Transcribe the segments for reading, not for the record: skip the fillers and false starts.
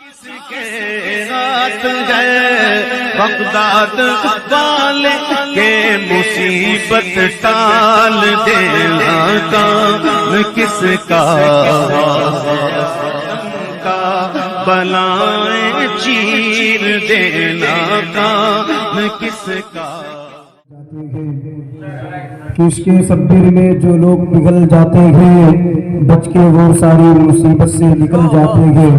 رات ہے بغداد والے کے مصیبت ٹال دینا کام کس کا بلائیں چیر دینا کام کس کا کہ اس کے صبر میں جو لوگ پگھل جاتے ہیں بچ کے وہ ساری مصیبت سے نکل جاتے ہیں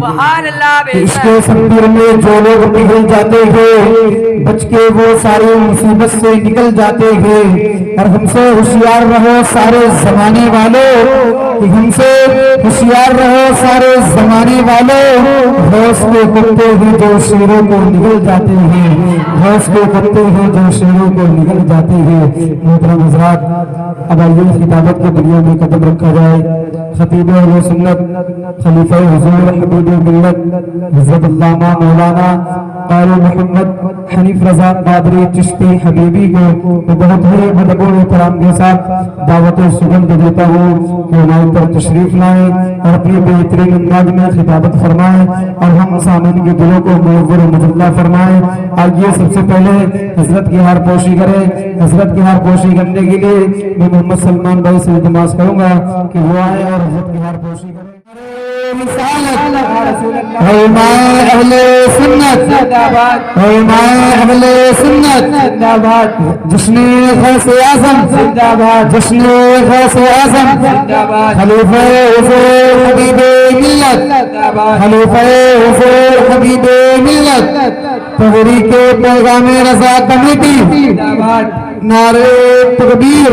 کہ اس کے صبر میں جو لوگ پگھل جاتے ہیں بچ کے وہ ساری مصیبت سے نکل جاتے ہیں اور ہم سے ہوشیار رہو سارے زمانے والوں کہ ہم سے ہوشیار رہو سارے زمانے والوں ہوش کے کتے ہیں جو شیروں کو نگل جاتے ہیں ہوش کے کتے ہیں جو شیروں کو نگل جاتے ہیں محترم حضرات اب آئیے خطابت کے دنیا میں قدم رکھا جائے خطیب اہل سنت خلیفہ حضور حبیب ملت حضرت علامہ مولانا قاری محمد حنیف رضا قادری چشتی حبیبی کو بہت ہی ادب و احترام کے ساتھ دعوت سگند دیتا ہوں کہ ہمارے پر تشریف لائیں اور اپنی بہترین انداز میں خطابت فرمائیں اور ہم سامعین کے دلوں کو منور و مجلہ فرمائیں آئیے سب سے پہلے حضرت کی ہار پوشی کریں حضرت کی ہار پوشی کرنے کے لیے میں محمد سلمان بھائی سے التماس کروں گا کہ وہ آئے اور حضرت کی ہار پوشی کریں علماء اہل سنت علماء اہل سنت جشن غوث اعظم جشن غوث اعظم خلیفہ حضور حبیب ملت خلیفہ حضور حبیب ملت تحریک پیغام رضا کمیٹی نعرہ تکبیر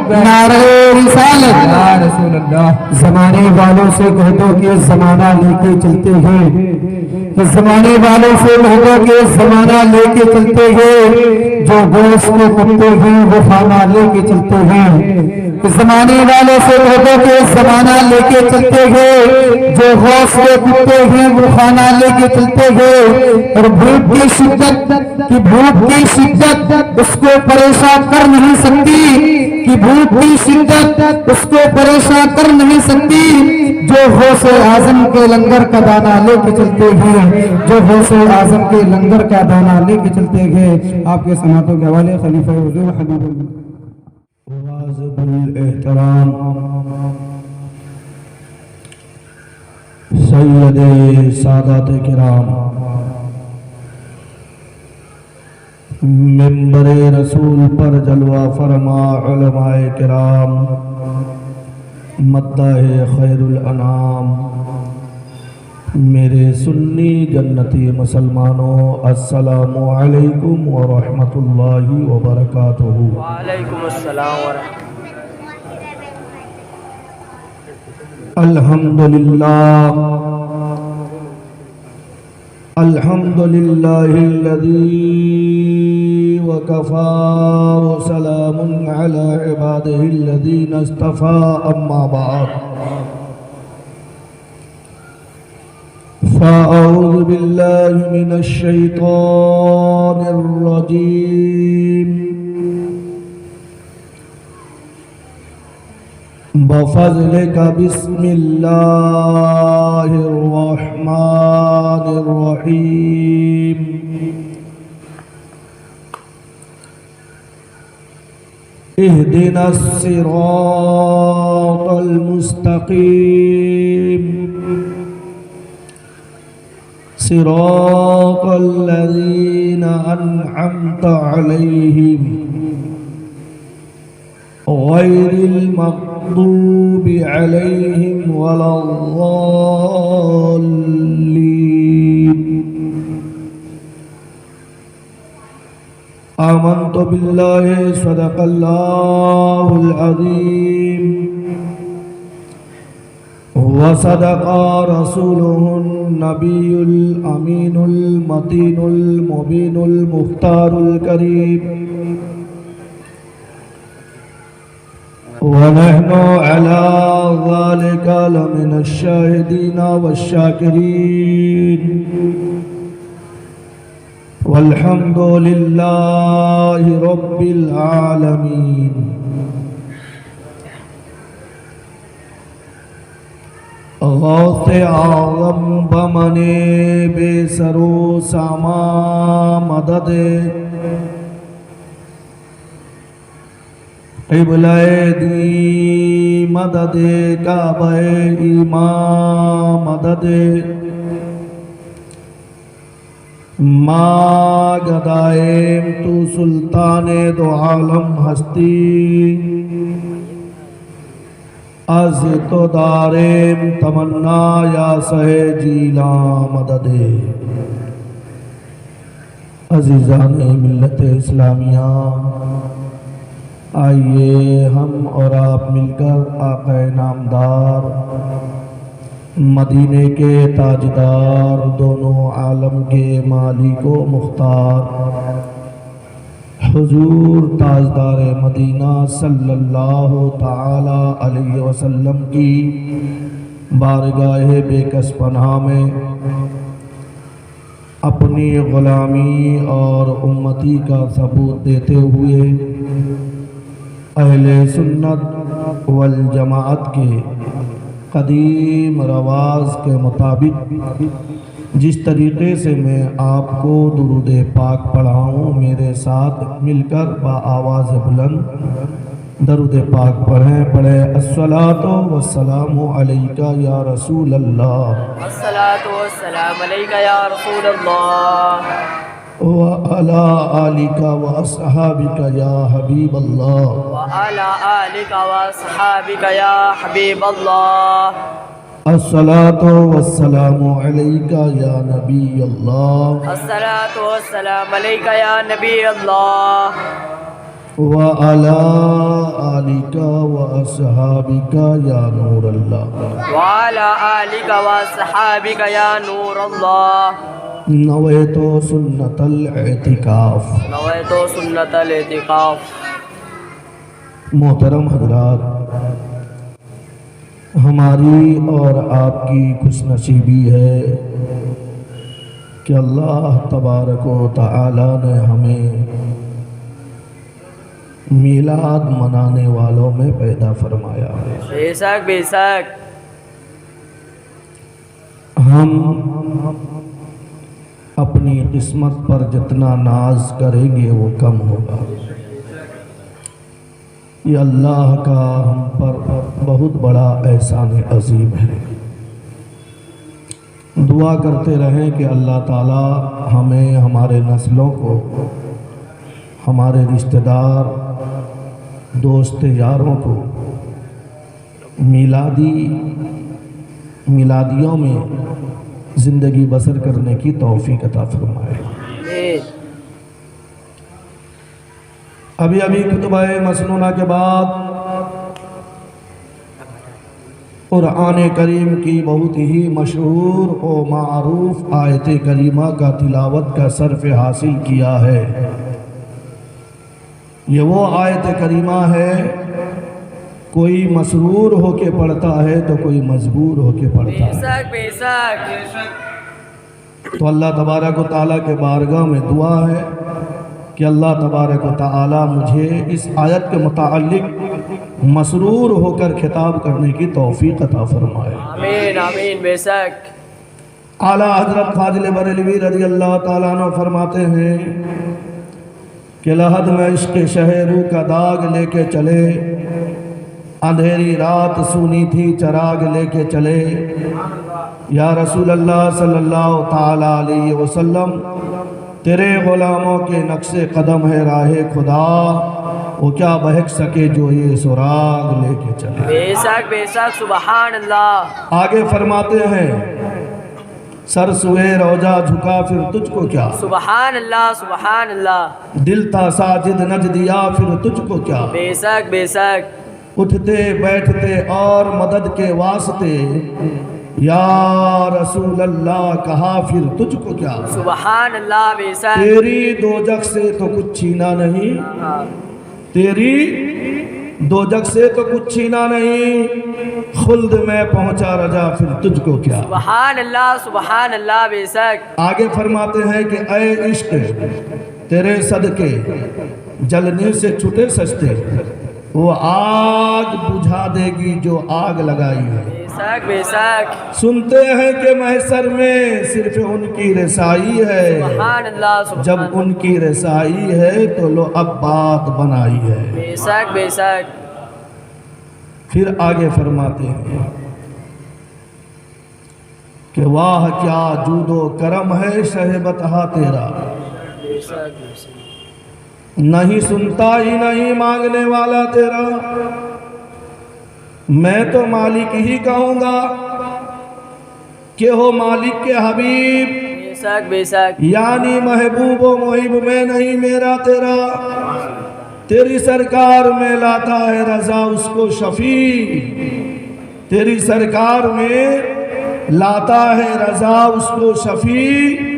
نعرہ رسالت یا رسول اللہ زمانے والوں سے کہہ دو کہ زمانہ لے کے چلتے ہیں کہ زمانے والوں سے کہہ دو کہ زمانہ لے کے چلتے ہیں جو گوشت کو کتے ہیں وہ کھانا لے کے چلتے ہیں کہ زمانے والوں سے کہہ دو کہ زمانہ لے کے چلتے ہیں جو گوشت کے کتے ہیں وہ کھانا لے کے چلتے ہیں اور بھوک کی شدت کہ بھوک کی شدت اس کو پریشان کر نہیں سکتی کہ بھوک کی شدت اس کو پریشان کر نہیں سکتی جو غوث اعظم کے لنگر کا دانہ لے کے چلتے ہیں جو غوث اعظم کے لنگر کا دانہ لے کے چلتے ہیں آپ کے سماعتوں کے حوالے خلیفہ حضور حبیب واجب الاحترام سید سادات کرام منبر رسول پر جلوہ فرما علماء کرام مداح خیر الانام میرے سنی جنتی مسلمانوں السلام علیکم ورحمۃ اللہ وبرکاتہ وعلیکم السلام ورحمۃ الحمدللہ الذی وكفى وسلام على عباده الذين اصطفى أما بعد فأعوذ بالله من الشيطان الرجيم بفضلك بسم الله الرحمن الرحيم اهدنا الصراط المستقيم صراط الذين أنعمت عليهم غير المغضوب عليهم ولا الضالين آمنت بالله صدق الله العظيم وصدق رسوله النبي الأمين المتين المبين المختار الكريم ونحن على ذلك لمن الشاهدين والشاكرين والحمد لله رب العالمين غوث اعظم بمنے بے سرو ساما مدد قبلہ دی مدد کعبہ ایمان مدد ما گدائیم تو سلطان دو عالم ہستی از تو داریم تمنا یا سہ جیلا مدد عزیزان ملت اسلامیہ آئیے ہم اور آپ مل کر آقا نامدار مدینے کے تاجدار دونوں عالم کے مالک و مختار حضور تاجدار مدینہ صلی اللہ تعالی علیہ وسلم کی بارگاہ بے کس پناہ میں اپنی غلامی اور امتی کا ثبوت دیتے ہوئے اہل سنت والجماعت کے قدیم رواج کے مطابق جس طریقے سے میں آپ کو درود پاک پڑھاؤں میرے ساتھ مل کر با آواز بلند درود پاک پڑھیں الصلاۃ والسلام علیک یا رسول اللہ الصلاۃ والسلام علیک یا رسول اللہ وعلی آلک واصحابک یا حبیب اللہ وعلی آلک واصحابک یا حبیب اللہ الصلاۃ والسلام علیک یا نبی اللہ الصلاۃ والسلام علیک یا نبی اللہ وعلی آلک واصحابک یا نور اللہ وعلی آلک واصحابک یا نور اللہ نویت سنت الاعتکاف نویت سنت الاعتکاف محترم حضرات، ہماری اور آپ کی خوش نصیبی ہے کہ اللہ تبارک و تعالی نے ہمیں میلاد منانے والوں میں پیدا فرمایا ہے۔ بے شک بے شک ہم اپنی قسمت پر جتنا ناز کریں گے وہ کم ہوگا۔ یہ اللہ کا ہم پر بہت بڑا احسان عظیم ہے۔ دعا کرتے رہیں کہ اللہ تعالی ہمیں، ہمارے نسلوں کو، ہمارے رشتہ دار، دوست یاروں کو میلادیوں میں زندگی بسر کرنے کی توفیق عطا فرمائے۔ ابھی خطبہ مسنونہ کے بعد قرآن کریم کی بہت ہی مشہور و معروف آیت کریمہ کا تلاوت کا شرف حاصل کیا ہے۔ یہ وہ آیت کریمہ ہے، کوئی مسرور ہو کے پڑھتا ہے تو کوئی مجبور ہو کے پڑھتا ہے۔ بے شک تو اللہ تبارک و تعالیٰ کے بارگاہ میں دعا ہے کہ اللہ تبارک و تعالیٰ مجھے اس آیت کے متعلق مسرور ہو کر خطاب کرنے کی توفیق عطا فرمائے۔ آمین آمین بے شک۔ اعلیٰ حضرت فاضل بریلوی رضی اللہ تعالیٰ عنہ فرماتے ہیں کہ لحد میں عشق شہرو کا داغ لے کے چلے، اندھیری رات سونی تھی چراغ لے کے چلے، یا رسول اللہ صلی اللہ تعالیٰ علیہ وسلم تیرے غلاموں کے نقش قدم ہے راہ خدا، وہ کیا بہک سکے جو یہ سراغ لے کے چلے۔ بے شک سبحان اللہ۔ آگے فرماتے ہیں سر سوئے روجا جھکا پھر تجھ کو کیا، سبحان اللہ سبحان اللہ۔ دل تھا ساجد نج دیا پھر تجھ کو کیا، بے شک بے شک۔ اٹھتے بیٹھتے اور مدد کے واسطے یا رسول اللہ کہا پھر تجھ کو کیا، سبحان اللہ بے شک۔ تیری دوزخ سے تو کچھ چھینا نہیں، تیری دوزخ سے تو کچھ چھینا نہیں، خلد میں پہنچا رجا پھر تجھ کو کیا، سبحان اللہ بے شک۔ آگے فرماتے ہیں کہ اے عشق تیرے صدقے جلنے سے چھٹے سجتے، وہ آگ بجھا دے گی جو آگ لگائی ہے۔ شک بے شک سنتے ہیں کہ محشر میں صرف ان کی رسائی ہے، سبحان اللہ سبحان جب ان کی رسائی ہے تو لو اب بات بنائی ہے۔ بے شک بے شک پھر آگے فرماتے ہیں کہ واہ کیا جود و کرم ہے شہ بطحا تیرا، بے شک بے شک نہیں سنتا ہی نہیں مانگنے والا تیرا، میں تو مالک ہی کہوں گا کہ ہو مالک کے حبیب، بے شک بے شک یعنی محبوب و محب میں نہیں میرا تیرا، تیری سرکار میں لاتا ہے رضا اس کو شفیع، تیری سرکار میں لاتا ہے رضا اس کو شفیع،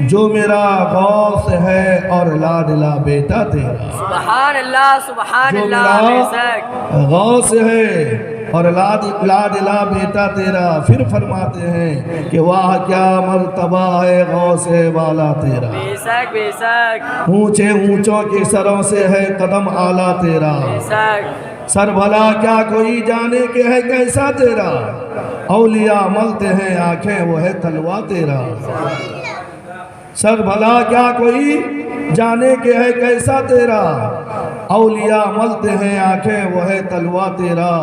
جو میرا غوث ہے اور لاڈلا بیٹا تیرا، سبحان اللہ سبحان جو اللہ بے میرا شک غوث ہے اور لاڈلا بیٹا تیرا۔ پھر فرماتے ہیں کہ واہ کیا مرتبہ ہے غوث والا تیرا، بے شک بے شک اونچے اونچوں کے سروں سے ہے قدم اعلیٰ تیرا، بے شک سر بھلا کیا کوئی جانے کہ ہے کیسا تیرا، اولیاء ملتے ہیں آنکھیں وہ ہے تلوا تیرا، سر بھلا کیا کوئی جانے کہ ہے کیسا تیرا، اولیاء ملتے ہیں آنکھیں وہ ہے تلوا تیرا،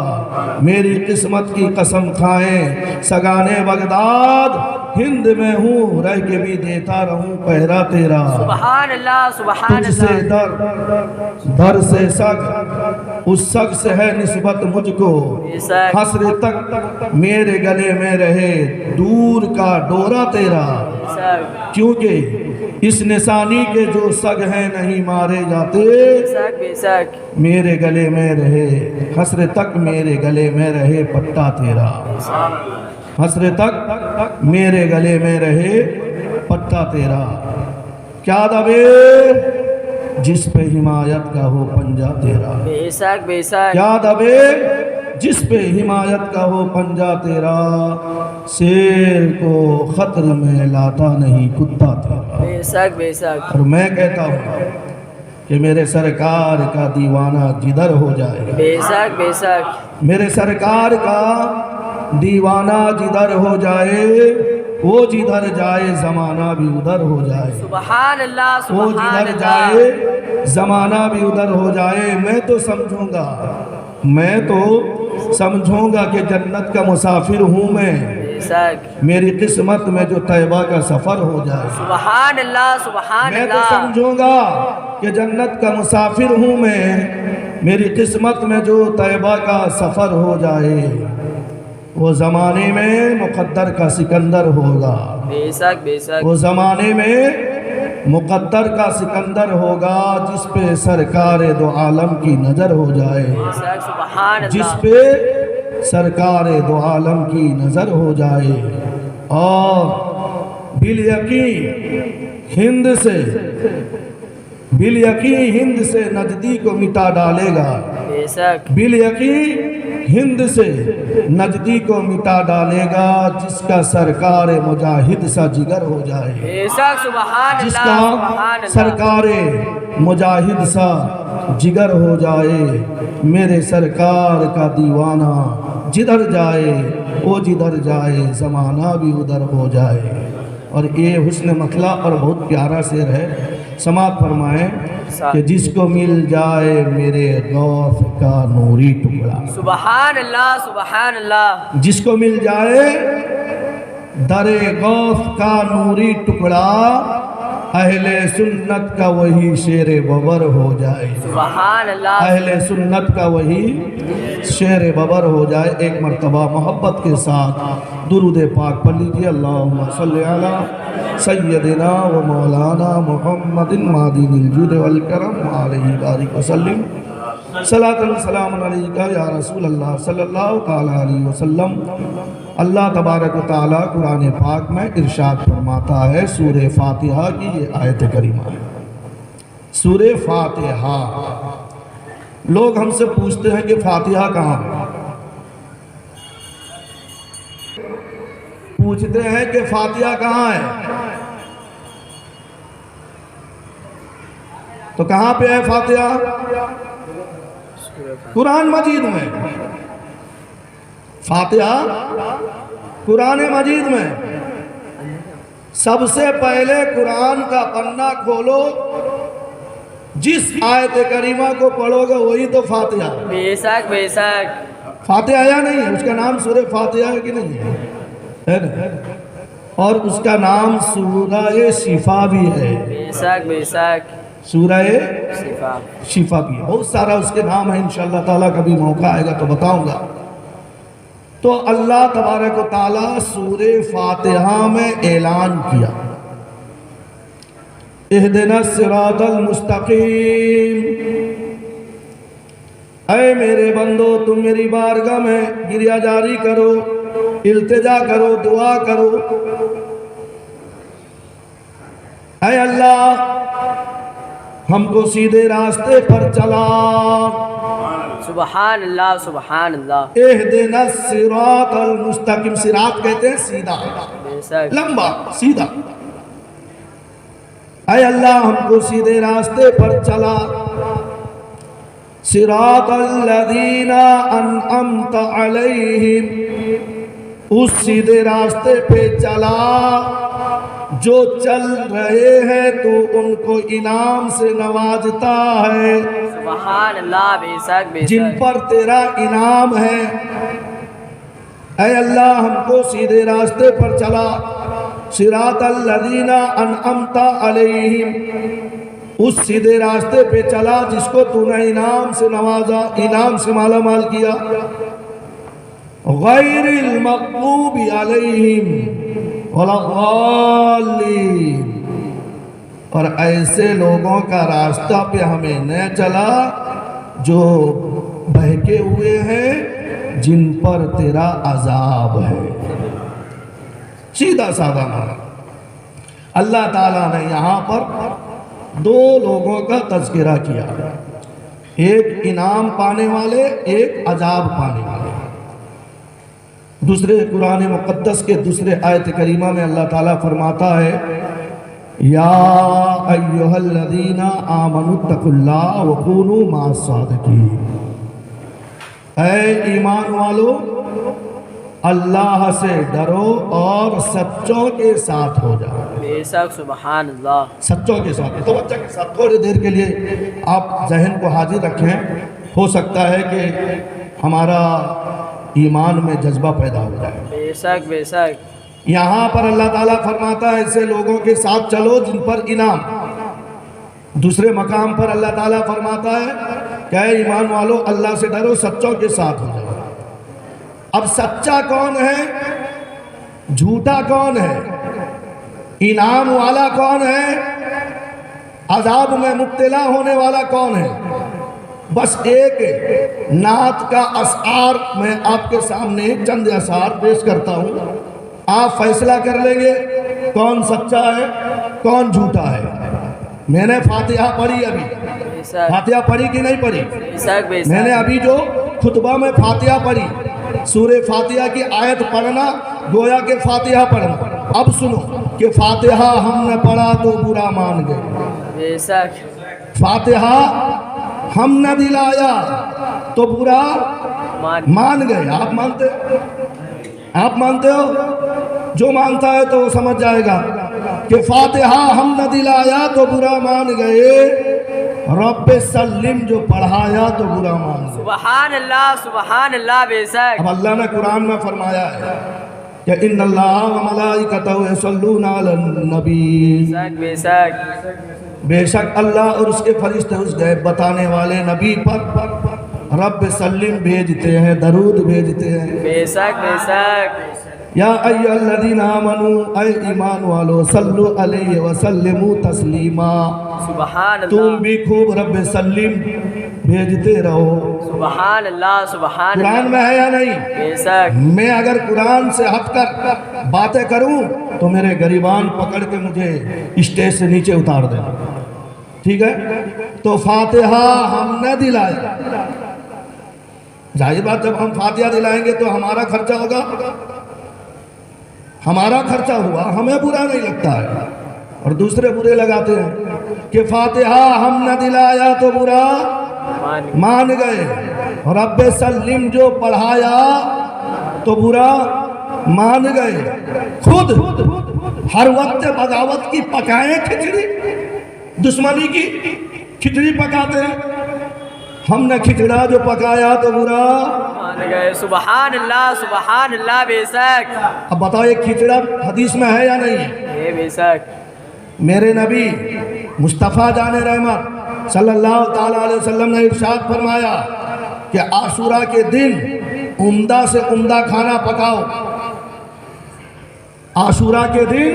میری قسمت کی قسم کھائیں سگانے بغداد، ہند میں ہوں رہ کے بھی دیتا رہوں پہرا تیرا، سبحان اللہ سبحان تجھ سے اللہ در سے سگ، اس سگ سے ہے نسبت مجھ کو، بے شک حسر تک میرے گلے میں رہے دور کا ڈورا تیرا، بے شک کیونکہ اس نشانی کے جو سگ ہیں نہیں مارے جاتے، بے شک بے شک میرے گلے میں رہے حسر تک میرے گلے میں رہے پٹا تیرا، حسر تک میرے گلے میں رہے پٹا تیرا، کیا دبے جس پہ حمایت کا ہو پنجا تیرا، بے شک بے شک کیا دبے جس پہ حمایت کا ہو پنجا تیرا، شیر کو خطر میں لاتا نہیں کتا تیرا، بے شک بے شک اور میں کہتا ہوں کہ میرے سرکار کا دیوانہ جدھر ہو جائے، بے شک بے شک میرے سرکار کا دیوانہ جدھر ہو جائے، وہ جدھر جائے زمانہ بھی ادھر ہو جائے، سبحان اللہ وہ سبحان جدھر اللہ جائے زمانہ بھی ادھر ہو جائے، میں تو سمجھوں گا کہ جنت کا مسافر ہوں میں، بے شک میری قسمت میں جو طیبہ کا سفر ہو جائے، سبحان اللہ سبحان میں تو اللہ سمجھوں گا کہ جنت کا مسافر ہوں میں، میری قسمت میں جو طیبہ کا سفر ہو جائے، وہ زمانے میں مقدر کا سکندر ہوگا، بے شک بے شک وہ زمانے میں مقدر کا سکندر ہوگا، جس پہ سرکار دو عالم کی نظر ہو جائے، بے شک سبحان جس اللہ پہ سرکار دو عالم کی نظر ہو جائے، اور بالیقین ہند سے نجدی کو مٹا ڈالے گا، بے شک بالیقین ہند سے نجدی کو مٹا ڈالے گا، جس کا سرکار مجاہد سا جگر ہو جائے، بے شک سبحان جس اللہ کا سبحان اللہ سرکار مجاہد سا جگر ہو جائے، میرے سرکار کا دیوانہ جدھر جائے، وہ جدھر جائے زمانہ بھی ادھر ہو جائے۔ اور یہ حسن مطلع اور بہت پیارا شعر ہے، سماعت فرمائیں کہ جس کو مل جائے میرے غوث کا نوری ٹکڑا، سبحان اللہ سبحان اللہ جس کو مل جائے در غوث کا نوری ٹکڑا، اہل سنت کا وہی شیر ببر ہو جائے، سبحان اللہ اہل سنت کا وہی شیر ببر ہو جائے۔ ایک مرتبہ محبت کے ساتھ درود پاک پڑھ لیجیے، اللہم صلی علی سیدنا و مولانا محمد مادین الجود والکرم علیہ بارک وسلم، صلاۃ و سلام علیکہ یا رسول اللہ صلی اللہ تعالیٰ علیہ وسلم۔ اللہ تبارک و تعالیٰ قرآن پاک میں ارشاد فرماتا ہے، سورہ فاتحہ کی یہ آیت کریمہ ہے، سورہ فاتحہ۔ لوگ ہم سے پوچھتے ہیں کہ فاتحہ کہاں ہے، پوچھتے ہیں کہ فاتحہ کہاں ہے، تو کہاں پہ ہے فاتحہ؟ قرآن مجید میں فاتحہ قرآن مجید میں سب سے پہلے قرآن کا پنہ کھولو، جس آیت کریمہ کو پڑھو گے وہی تو فاتحہ ہے۔ بے شک بے شک فاتحہ یا نہیں ہے؟ اس کا نام سورہ فاتحہ ہے کہ نہیں ہے نا؟ اور اس کا نام سورہ شفا بھی ہے، بے شک بے شک سورہ شفا شفا بھی ہے، بہت سارا اس کے نام ہے، انشاءاللہ تعالیٰ کبھی موقع آئے گا تو بتاؤں گا۔ تو اللہ تبارک و تعالیٰ سورہ فاتحہ میں اعلان کیا، اہدنا الصراط المستقیم، اے میرے بندو تم میری بارگاہ میں گریہ جاری کرو، التجا کرو، دعا کرو، اے اللہ ہم کو سیدھے راستے پر چلا، سبحان اللہ سبحان اللہ اہدنا الصراط المستقیم، صراط کہتے ہیں سیدھا، بے شک لمبا سیدھا، اے اللہ ہم کو سیدھے راستے پر چلا، صراط الذین انعمت علیہم، اس سیدھے راستے پہ چلا جو چل رہے ہیں تو ان کو انعام سے نوازتا ہے، سبحان اللہ بے شک بے جن شک پر تیرا انعام ہے، اے اللہ ہم کو سیدھے راستے پر چلا، صراط الذین انعمت علیہم، اس سیدھے راستے پہ چلا جس کو تو نے انعام سے نوازا، انعام سے مالا مال کیا، غیر المغضوب علیہم ولا الضالین، اور ایسے لوگوں کا راستہ پہ ہمیں نہ چلا جو بہکے ہوئے ہیں، جن پر تیرا عذاب ہے۔ سیدھا سادہ مانا۔ اللہ تعالیٰ نے یہاں پر دو لوگوں کا تذکرہ کیا، ایک انعام پانے والے، ایک عذاب پانے والے۔ دوسرے قرآن مقدس کے دوسرے آیت کریمہ میں اللہ تعالیٰ فرماتا ہے یا ایہا الذین آمنوا اتقوا اللہ وکونوا مع الصادقین، اے ایمان والو اللہ سے ڈرو اور سچوں کے ساتھ ہو جاؤ، بے شک سبحان اللہ سچوں کے ساتھ۔ توجہ کے ساتھ تھوڑی دیر کے لیے آپ ذہن کو حاضر رکھیں، ہو سکتا ہے کہ ہمارا ایمان میں جذبہ پیدا ہو جائے۔ بے شک بے شک یہاں پر اللہ تعالیٰ فرماتا ہے ایسے لوگوں کے ساتھ چلو جن پر انعام، دوسرے مقام پر اللہ تعالیٰ فرماتا ہے کہ اے ایمان والو اللہ سے ڈرو، سچوں کے ساتھ ہو جاؤ۔ اب سچا کون ہے، جھوٹا کون ہے، انعام والا کون ہے، عذاب میں مبتلا ہونے والا کون ہے؟ بس ایک نعت کا اشعار میں آپ کے سامنے چند اشعار پیش کرتا ہوں، آپ فیصلہ کر لیں گے کون سچا ہے کون جھوٹا ہے۔ میں نے فاتحہ پڑھی، ابھی بے شک فاتحہ پڑھی کہ نہیں پڑھی؟ بے شک بے میں نے شک ابھی جو خطبہ میں فاتحہ پڑھی، سورہ فاتحہ کی آیت پڑھنا گویا کہ فاتحہ پڑھنا۔ اب سنو کہ فاتحہ ہم نے پڑھا تو برا مان گئے، بے شک فاتحہ ہم نہ دلایا تو برا مان گئے۔ آپ مانتے ہو؟ جو مانتا ہے تو وہ سمجھ جائے گا کہ فاتحہ ہم نہ دلایا تو برا مان گئے، رب سلم جو پڑھایا تو برا مان گئے۔ سبحان اللہ بے شک اب اللہ نے قرآن میں فرمایا ہے کہ ان اللہ و ملائکتہ یصلون علی النبی، بے شک بے شک اللہ اور اس کے فرشتے اس غیب بتانے والے نبی پر رب سلم بھیجتے ہیں، درود بھیجتے ہیں۔ بے شک بے شک یا ایھا الذین آمنوا، اے ایمان والو، صلو علیہ وسلموا تسلیما، سبحان تم اللہ بھی خوب رب سلم بھیجتے رہو۔ سبحان اللہ سبحان قرآن اللہ میں ہے یا نہیں؟ بے شک میں اگر قرآن سے ہٹ کر باتیں کروں تو میرے گریبان پکڑ کے مجھے اسٹیج سے نیچے اتار دینا، ٹھیک ہے؟ تو فاتحہ ہم نے دلایا، ظاہر بات جب ہم فاتحہ دلائیں گے تو ہمارا خرچہ ہوگا، ہمارا خرچہ ہوا، ہمیں برا نہیں لگتا ہے، اور دوسرے برے لگاتے ہیں کہ فاتحہ ہم نہ دلایا تو برا مان گئے، رب سلم جو پڑھایا تو برا مان گئے. خود ہر وقت بغاوت کی پکائیں کھچڑی, دشمنی کی کھچڑی پکاتے ہیں. ہم نے کھچڑا جو پکایا تو برا مان گئے. سبحان اللہ بے شک. اب بتاؤ یہ کھچڑا حدیث میں ہے یا نہیں ہے؟ بے شک. میرے نبی مصطفیٰ جان رحمت صلی اللہ تعالیٰ علیہ وسلم نے ارشاد فرمایا کہ عاشورہ کے دن عمدہ سے عمدہ کھانا پکاؤ. عاشورہ کے دن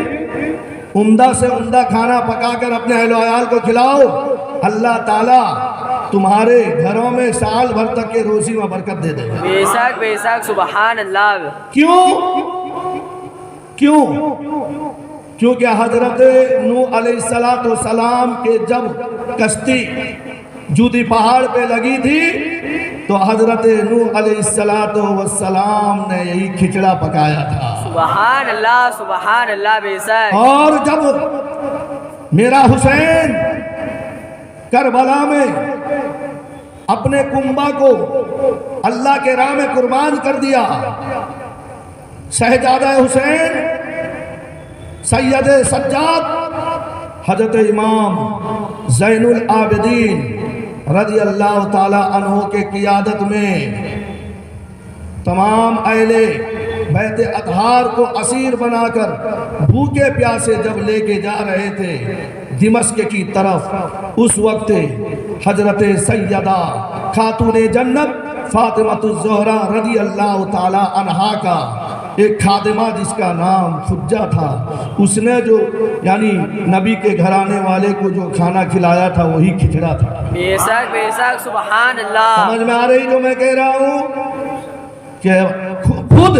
عمدہ سے عمدہ کھانا پکا کر اپنے اہل و عیال کو کھلاؤ. اللہ تعالیٰ تمہارے گھروں میں سال بھر تک کے روزی میں برکت دے دے گا. بے شک. سبحان اللہ. کیوں؟ کیونکہ حضرت نوح علیہ السلام کے جب کشتی جودی پہاڑ پہ لگی تھی تو حضرت نوح علیہ السلام نے یہی کھچڑا پکایا تھا. سبحان اللہ بے شک. اور جب میرا حسین کربلا میں اپنے کنبہ کو اللہ کے راہ میں قربان کر دیا, شہزادہ حسین سید سجاد حضرت امام زین العابدین رضی اللہ تعالی عنہ کے قیادت میں تمام اہل بیت اطہار کو اسیر بنا کر بھوکے پیاسے جب لے کے جا رہے تھے دمشق کی طرف, اس وقت حضرت سیدہ خاتون جنت فاطمۃ الزہرا رضی اللہ تعالی عنہا کا ایک خادمہ جس کا نام خجہ تھا, اس نے جو یعنی نبی کے گھرانے والے کو جو کھانا کھلایا تھا وہی کھچڑا تھا. بے شک. سبحان اللہ. سمجھ میں آ رہی جو میں کہہ رہا ہوں کہ خود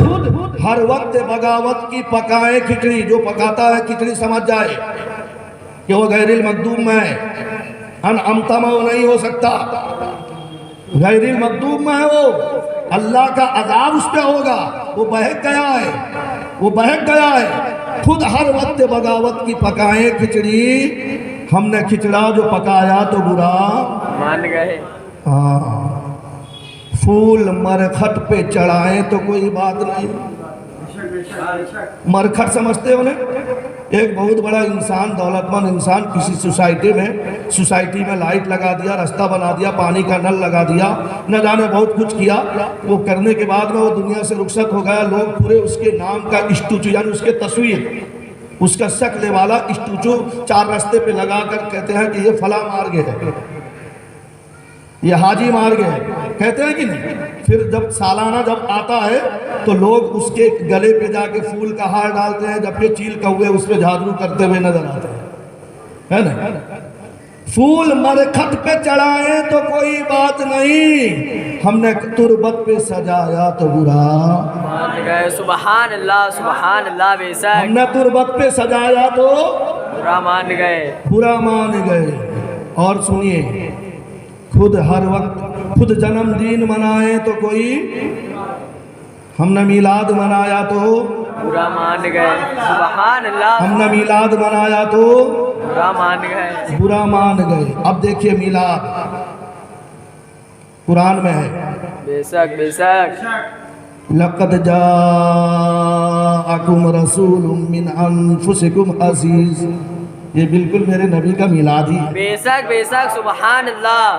ہر وقت بغاوت کی پکائے کھچڑی. جو پکاتا ہے کھچڑی سمجھ جائے کہ وہ غیر المغضوب میں انعمت میں وہ نہیں ہو سکتا. غیر المغضوب میں ہے, وہ اللہ کا عذاب اس پہ ہوگا. وہ بہک گیا ہے. خود ہر وقت بغاوت کی پکائیں کھچڑی. ہم نے کھچڑا جو پکایا تو برا مان گئے. پھول مرکھٹ پہ چڑھائیں تو کوئی بات نہیں. مرکھٹ سمجھتے ہو نا, ایک بہت بڑا انسان, دولت مند انسان کسی سوسائٹی میں لائٹ لگا دیا, رستہ بنا دیا, پانی کا نل لگا دیا, نہ جانے بہت کچھ کیا. وہ کرنے کے بعد میں وہ دنیا سے رخصت ہو گیا. لوگ پورے اس کے نام کا اسٹوچو یعنی اس کے تصویر, اس کا شکل والا اسٹوچو 4 رستے پہ لگا کر کہتے ہیں کہ یہ فلاں مار گئے ہے, یہ حاجی مار گئے, کہتے ہیں کہ نہیں. پھر جب سالانہ جب آتا ہے تو لوگ اس کے گلے پہ جا کے پھول کا ہار ڈالتے ہیں, جب یہ چیل کوے اس پہ جھاڑو کرتے ہوئے نظر آتے ہیں, ہے نا. پھول مرکھٹ پہ چڑھائیں تو کوئی بات نہیں, ہم نے تربت پہ سجایا تو برا مان گئے. سبحان اللہ بے شک. ہم نے تربت پہ سجایا تو برا مان گئے. اور سنیے, خود ہر وقت خود جنم دن منائیں تو کوئی, ہم نے میلاد منایا تو برا مان گئے. سبحان اللہ. ہم نے میلاد منایا تو برا مان گئے. برا مان گئے. اب دیکھیے میلاد قرآن میں ہے. بے شک. لقد جاءکم رسول من انفسکم عزیز, یہ بالکل میرے نبی کا میلاد ہی ہے. بے شک. سبحان اللہ.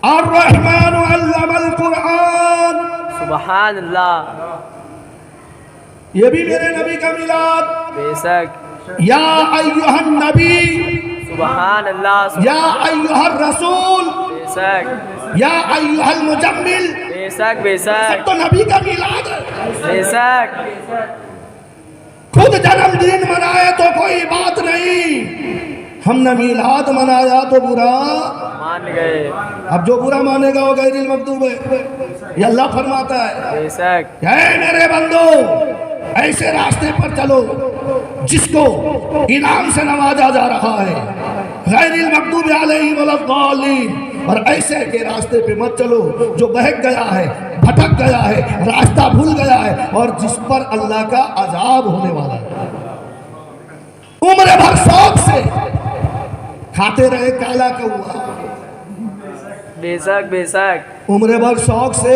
الرحمن علم القرآن, سبحان اللہ. یہ بھی میرے نبی کا میلاد. بے شک. یا ایہا النبی, سبحان اللہ. یا ایہا الرسول, بے شک. یا ایہا المجمل. بے شک. سب تو نبی کا میلاد ہے. بے شک. خود جنم دن منائے تو کوئی بات نہیں, ہم نے میلاد منایا تو برا مان گئے. اب جو برا مانے گا وہ غیر المغضوب ہے. یہ اللہ فرماتا ہے, بے شک. اے میرے بندو ایسے راستے پر چلو جس کو انعام سے نوازا جا رہا ہے, غیر المغضوب علیہم ولا الضالین. اور ایسے کے راستے پہ مت چلو جو بہک گیا ہے, بھٹک گیا ہے, راستہ بھول گیا ہے, اور جس پر اللہ کا عذاب ہونے والا ہے. عمر بھر شوق سے کھاتے رہے کالا کوا, بے شک. عمر بھر شوق سے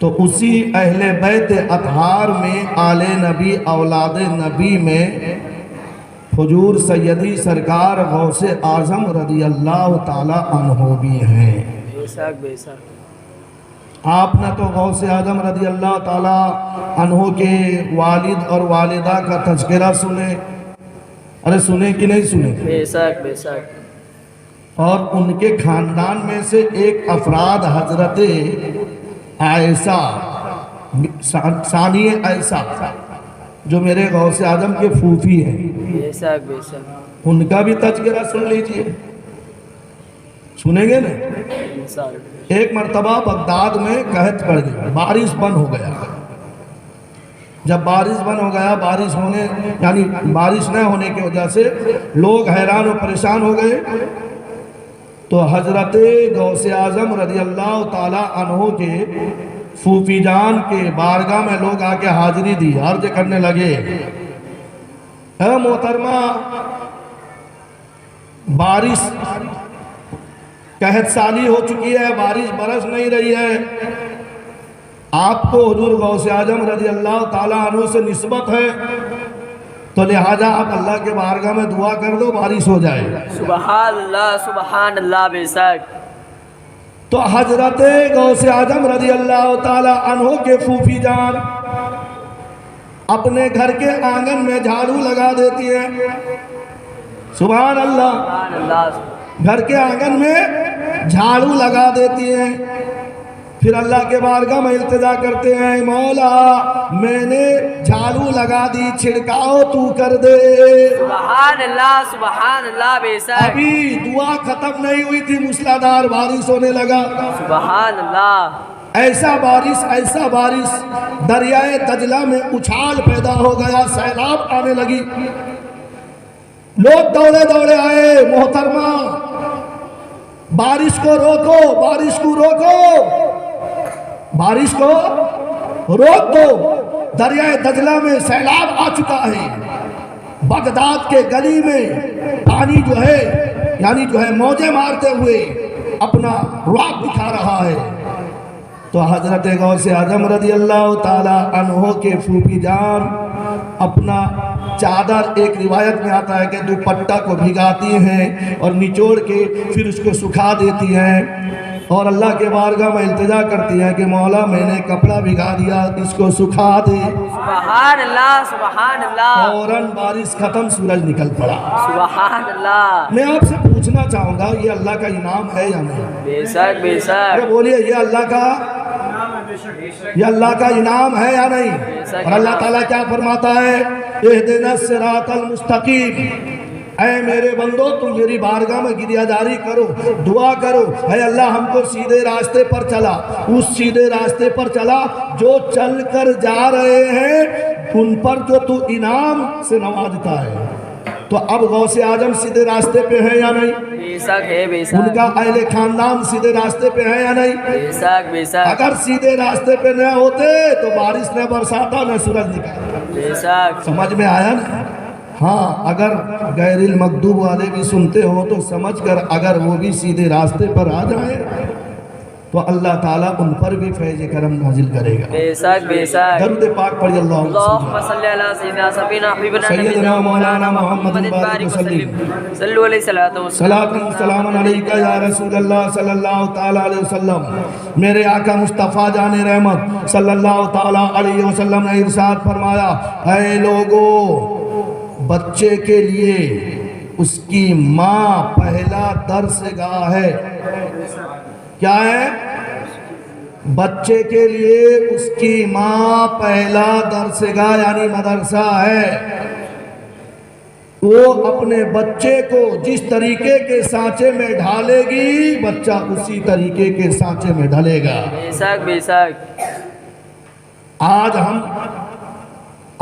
تو اسی اہل بیت اطہار میں آل نبی اولاد نبی میں حضور سیدی سرکار غوث اعظم رضی اللہ تعالی عنہ بھی ہیں۔ بے شک بے شک۔ آپ نے تو غوث اعظم رضی اللہ تعالی عنہ کے والد اور والدہ کا تذکرہ سنے، ارے سنے کہ نہیں سنے؟ بے شک بے شک۔ اور ان کے خاندان میں سے ایک افراد حضرت عائشہ ثانی عائشہ جو میرے غوث اعظم کے پھوپھی ہیں، بے شک بے شک۔ ان کا بھی تذکرہ سن لیجئے، سنیں گے نا؟ انشاءاللہ۔ ایک مرتبہ بغداد میں قحط پڑ گئی، بارش بند ہو گیا۔ جب بارش بند ہو گیا، بارش نہ ہونے کی وجہ سے لوگ حیران و پریشان ہو گئے، تو حضرت غوث اعظم رضی اللہ تعالی عنہ کے پھوپھی جان کے بارگاہ میں لوگ آ کے حاضری دی، عرض کرنے لگے، اے محترمہ، بارش قحط سالی ہو چکی ہے، بارش برس نہیں رہی ہے، آپ کو حضور غوث اعظم رضی اللہ تعالیٰ عنہ سے نسبت ہے، تو لہذا آپ اللہ کے بارگاہ میں دعا کر دو، بارش ہو جائے۔ سبحان اللہ سبحان اللہ، بے شک۔ تو حضرت غوث اعظم رضی اللہ تعالیٰ عنہ کے پھوپھی جان اپنے گھر کے آنگن میں جھاڑو لگا دیتی ہیں، سبحان اللہ، سبحان اللہ۔ گھر کے آنگن میں جھاڑو لگا دیتی ہیں، پھر اللہ کے بارگاہ میں التجا کرتے ہیں، مولا میں نے جھاڑو لگا دی، چھڑکاؤ تو کر دے۔ سبحان اللہ بے شک۔ ابھی دعا ختم نہیں ہوئی تھی، موسلادھار بارش ہونے لگا، سبحان اللہ۔ ایسا بارش دریائے دجلہ میں اچھال پیدا ہو گیا، سیلاب آنے لگی، لوگ دوڑے آئے، محترمہ بارش کو روکو، بارش کو روک دو، دریائے دجلہ میں سیلاب آ چکا ہے، بغداد کے گلی میں پانی جو ہے موجیں مارتے ہوئے اپنا رعب دکھا رہا ہے۔ تو حضرت غوث اعظم رضی اللہ تعالی عنہ کے پھوپھی جان اپنا چادر، ایک روایت میں آتا ہے کہ دوپٹہ کو بھگاتی ہیں اور نچوڑ کے پھر اس کو سکھا دیتی ہیں، اور اللہ کے بارگاہ میں التجا کرتی ہیں کہ مولا میں نے کپڑا بھگا دیا، اس کو سکھا دے۔ سبحان اللہ سبحان اللہ۔ فوراً بارش ختم، سورج نکل پڑا۔ سبحان اللہ۔ میں آپ سے پوچھنا چاہوں گا، یہ اللہ کا انعام ہے یا نہیں؟ بے شک بے شک۔ ارے بولیے، یہ اللہ کا انعام ہے یا نہیں؟ اور اللہ تعالیٰ کیا فرماتا ہے؟ اہدنا الصراط المستقیم، اے میرے بندو تم میری بارگاہ میں گریہ جاری کرو، دعا کرو، اے اللہ ہم کو سیدھے راستے پر چلا، اس سیدھے راستے پر چلا جو چل کر جا رہے ہیں ان پر جو تو انعام سے نوازتا ہے۔ تو اب غوث اعظم سیدھے راستے پہ ہے یا نہیں؟ بے شک ہے، بے شک۔ ان کا اہل خاندان سیدھے راستے پہ ہے یا نہیں؟ بے شک بے شک۔ اگر سیدھے راستے پہ نہ ہوتے تو بارش نہ برساتا نہ سورج نکلتا۔ بے شک۔ سمجھ میں آیا نا؟ ہاں، اگر غیر المغضوب والے بھی سنتے ہو تو سمجھ کر اگر وہ بھی سیدھے راستے پر آ جائیں تو اللہ تعالیٰ ان پر بھی فیض کرم نازل کرے گا۔ بے شک بے شک۔ درود پاک پڑھی، اللہم صلی علی سیدنا سبینا حبیبنا سیدنا مولانا محمد بارک وسلم، صلو علیہ الصلوۃ والسلام۔ صلاۃ و سلام علیکہ یا رسول اللہ صلی اللہ تعالیٰ علیہ وسلم۔ میرے آقا مصطفیٰ جان رحمت صلی اللہ تعالیٰ علیہ وسلم نے ارشاد فرمایا، اے لوگو، بچے کے لیے اس کی ماں پہلا درسگاہ ہے۔ کیا ہے؟ بچے کے لیے اس کی ماں پہلا درسگاہ یعنی مدرسہ ہے۔ وہ اپنے بچے کو جس طریقے کے سانچے میں ڈھالے گی، بچہ اسی طریقے کے سانچے میں ڈھلے گا۔ بے شک بے شک۔ آج ہم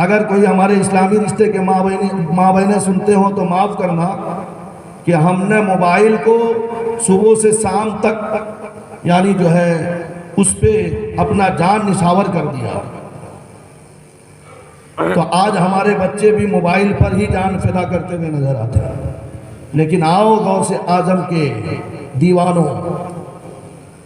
اگر کوئی ہمارے اسلامی رشتے کے ماں بہنیں سنتے ہوں تو معاف کرنا کہ ہم نے موبائل کو صبح سے شام تک یعنی جو ہے اس پہ اپنا جان نشاور کر دیا، تو آج ہمارے بچے بھی موبائل پر ہی جان فدا کرتے ہوئے نظر آتے ہیں۔ لیکن آؤ غوث اعظم کے دیوانوں،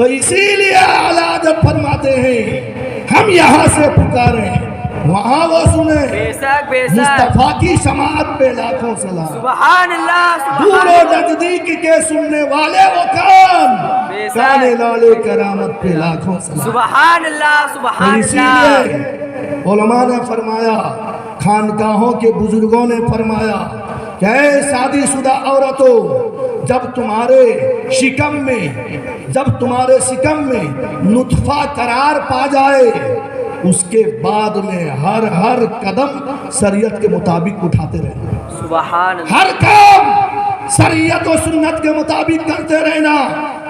تو اسی لیے اعلیٰ حضرت فرماتے ہیں ہم یہاں سے پکاریں وہاں وہ سنیں بے شک بے شک مصطفیٰ کی سماعت پہ لاکھوں سلام سبحان اللہ دور سبحان و اللہ نزدیک کے سننے والے وہ کان بے شک کانے لالے کرامت پہ لاکھوں سلام سبحان اللہ تو سبحان اسی اللہ لیے علماء نے فرمایا خانقاہوں کے بزرگوں نے فرمایا کہ اے شادی شدہ عورتوں جب تمہارے شکم میں نطفہ قرار پا جائے اس کے بعد میں ہر قدم شریعت کے مطابق اٹھاتے رہنا سبحان اللہ ہر کام شریعت و سنت کے مطابق کرتے رہنا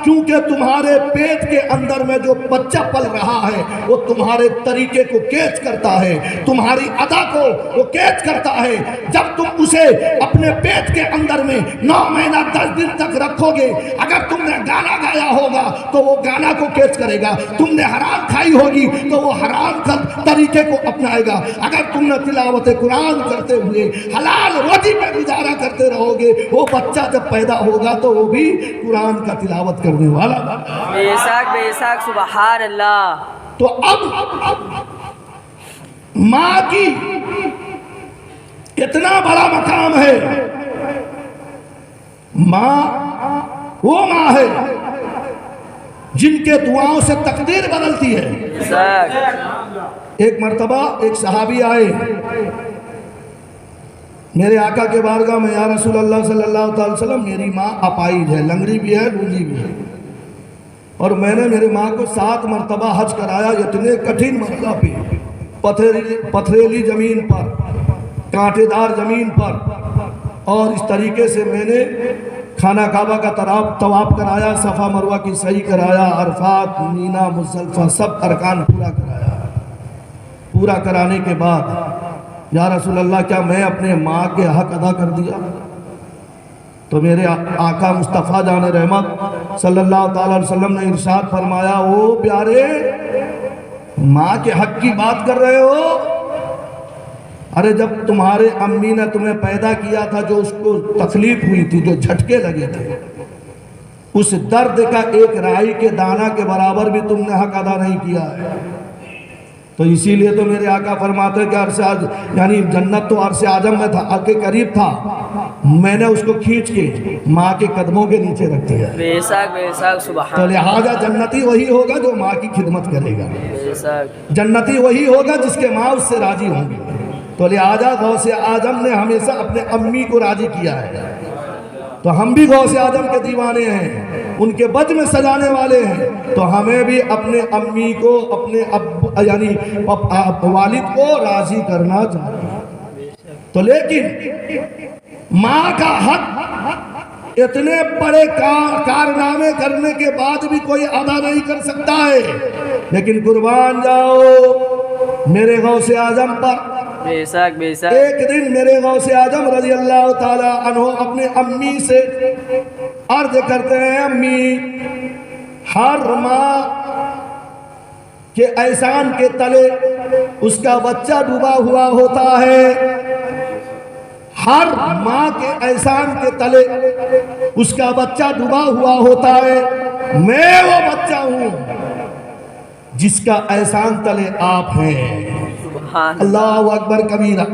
کیونکہ تمہارے پیٹ کے اندر میں جو بچہ پل رہا ہے وہ تمہارے طریقے کو کیچ کرتا ہے تمہاری ادا کو وہ کیچ کرتا ہے جب تم اسے اپنے پیٹ کے اندر میں 9 مہینہ 10 دن تک رکھو گے اگر تم نے گانا گایا ہوگا تو وہ گانا کو کیچ کرے گا تم نے حرام کھائی ہوگی تو وہ حرام طریقے کو اپنائے گا اگر تم نے تلاوت قرآن کرتے ہوئے حلال روزی پہ گزارا کرتے رہو گے وہ بچہ جب پیدا ہوگا تو وہ بھی قرآن کا تلاوت کرنے والا بے شک سبحان اللہ تو اب ماں کی اتنا بڑا مقام ہے ماں وہ ماں ہے جن کے دعاؤں سے تقدیر بدلتی ہے بے شک ایک مرتبہ ایک صحابی آئے میرے آقا کے بارگاہ میں یا رسول اللہ صلی اللہ علیہ وسلم میری ماں اپائج ہے لنگڑی بھی ہے لونگی بھی ہے اور میں نے میری ماں کو 7 مرتبہ حج کرایا اتنے کٹھن مرحلہ پہ پتھریلی زمین پر کانٹے دار زمین پر اور اس طریقے سے میں نے خانہ کعبہ کا طواف کرایا صفا مروہ کی سعی کرایا عرفات مینا مزدلفہ سب ارکان پورا کرایا پورا کرانے کے بعد یا رسول اللہ کیا میں اپنے ماں کے حق ادا کر دیا تو میرے آقا مصطفیٰ جان رحمت صلی اللہ تعالی علیہ وسلم نے ارشاد فرمایا او پیارے ماں کے حق کی بات کر رہے ہو ارے جب تمہارے امی نے تمہیں پیدا کیا تھا جو اس کو تکلیف ہوئی تھی جو جھٹکے لگے تھے اس درد کا ایک رائی کے دانہ کے برابر بھی تم نے حق ادا نہیں کیا ہے تو اسی لیے تو میرے آقا فرماتے کہ عرش یعنی جنت تو عرش اعظم میں تھا کے قریب تھا میں نے اس کو کھینچ کے ماں کے قدموں کے نیچے رکھ دیا بے شک سبحان تو لہٰذا جنتی وہی ہوگا جو ماں کی خدمت کرے گا بے شک جنتی وہی ہوگا جس کے ماں اس سے راضی ہوں گی تو لہٰذا غوث اعظم نے ہمیشہ اپنے امی کو راضی کیا ہے تو ہم بھی غوث اعظم کے دیوانے ہیں ان کے بج میں سجانے والے ہیں تو ہمیں بھی اپنے امی کو اپنے یعنی والد کو راضی کرنا چاہیے تو لیکن ماں کا حق اتنے بڑے کارنامے کرنے کے بعد بھی کوئی ادا نہیں کر سکتا ہے لیکن قربان جاؤ میرے غوث اعظم پر بے شک ایک دن میرے غوث اعظم رضی اللہ تعالی عنہ اپنے امی سے عرض کرتے ہیں امی ہر ماں کے احسان کے تلے اس کا بچہ ڈوبا ہوا ہوتا ہے ہر ماں کے احسان کے تلے اس کا بچہ ڈوبا ہوا ہوتا ہے میں وہ بچہ ہوں جس کا احسان تلے آپ ہیں اللہ اکبر کبیرہ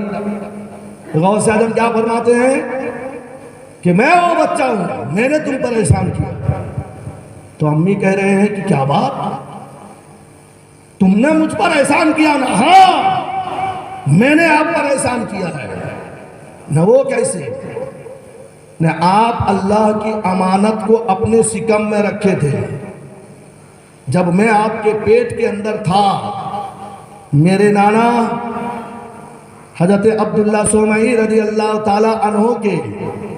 غوث اعظم کیا فرماتے ہیں کہ میں وہ بچہ ہوں میں نے تم پر احسان کیا تو امی کہہ رہے ہیں کہ کیا بات تم نے مجھ پر احسان کیا نا ہاں میں نے آپ پر احسان کیا ہے نہ وہ کیسے نہ آپ اللہ کی امانت کو اپنے شکم میں رکھے تھے جب میں آپ کے پیٹ کے اندر تھا میرے نانا حضرت عبداللہ سومئی رضی اللہ تعالی عنہ کے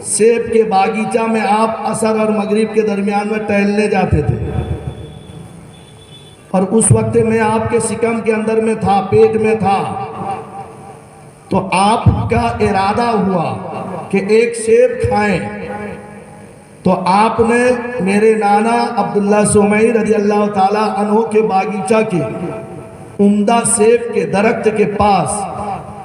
سیب کے باغیچہ میں آپ عصر اور مغرب کے درمیان میں ٹہلنے جاتے تھے اور اس وقت میں آپ کے شکم کے اندر میں تھا پیٹ میں تھا تو آپ کا ارادہ ہوا کہ ایک سیب کھائیں تو آپ نے میرے نانا عبداللہ سومئی رضی اللہ تعالی عنہ کے باغیچہ کے عمدہ سیب کے درخت کے پاس